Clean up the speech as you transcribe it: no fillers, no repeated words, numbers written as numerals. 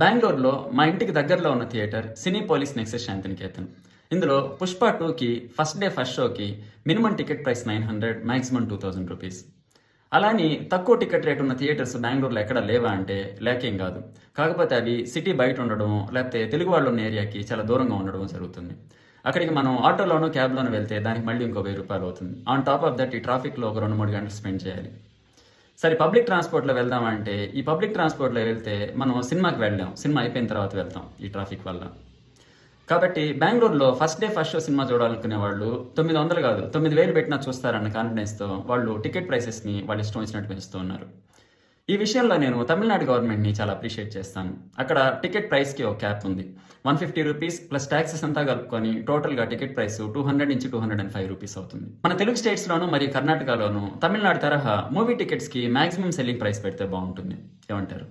బెంగుళూరులో మా ఇంటికి దగ్గరలో ఉన్న థియేటర్ సినీపోలిస్ నెక్సస్ శాంతినికేతన్. ఇందులో 'పుష్ప 2'కి ఫస్ట్ డే ఫస్ట్ షోకి minimum ticket price 900, maximum 2000 rupees. అలాని తక్కువ టికెట్ రేట్ ఉన్న థియేటర్స్ బెంగళూరులో ఎక్కడ లేవా అంటే లేకేం కాదు. కాకపోతే అవి సిటీ బయట ఉండడం, లేకపోతే తెలుగు వాళ్ళు ఉన్న ఏరియాకి చాలా దూరంగా ఉండడం జరుగుతుంది. అక్కడికి మనం ఆటోలోనో క్యాబ్లోనో వెళ్తే దానికి మళ్ళీ ఇంకో 1000 రూపాయలు అవుతుంది. ఆన్ టాప్ ఆఫ్ దట్ ఈ ట్రాఫిక్లో ఒక 2-3 గంటలు స్పెండ్ చేయాలి. సరే పబ్లిక్ ట్రాన్స్పోర్ట్లో వెళ్దామంటే ఈ పబ్లిక్ ట్రాన్స్పోర్ట్లో వెళ్తే మనం సినిమాకి వెళ్ళాం, సినిమా అయిపోయిన తర్వాత వెళ్తాం ఈ ట్రాఫిక్ వల్ల. కాబట్టి బెంగళూరులో first day first show cinema చూడాలనుకునే వాళ్ళు 900 కాదు 9000 పెట్టినా చూస్తారన్న కాన్ఫిడెన్స్తో వాళ్ళు టికెట్ ప్రైసెస్ని వాళ్ళు ఇష్టం వచ్చినట్టు పెంచుతూ ఉన్నారు. ఈ విషయంలో నేను తమిళనాడు గవర్నమెంట్ని చాలా అప్రిషియేట్ చేస్తాను. అక్కడ టికెట్ ప్రైస్కి ఒక క్యాప్ ఉంది. 150 రూపీస్ ప్లస్ ట్యాక్సెస్ అంతా కలుపుకొని టోటల్గా టికెట్ ప్రైస్ 200 నుంచి 205 రూపీస్ అవుతుంది. మన తెలుగు స్టేట్స్లోను మరియు కర్ణాటకలోను తమిళనాడు తరహా మూవీ టికెట్స్కి మాక్సిమం సెల్లింగ్ ప్రైస్ పెడితే బాగుంటుంది. ఏమంటారు?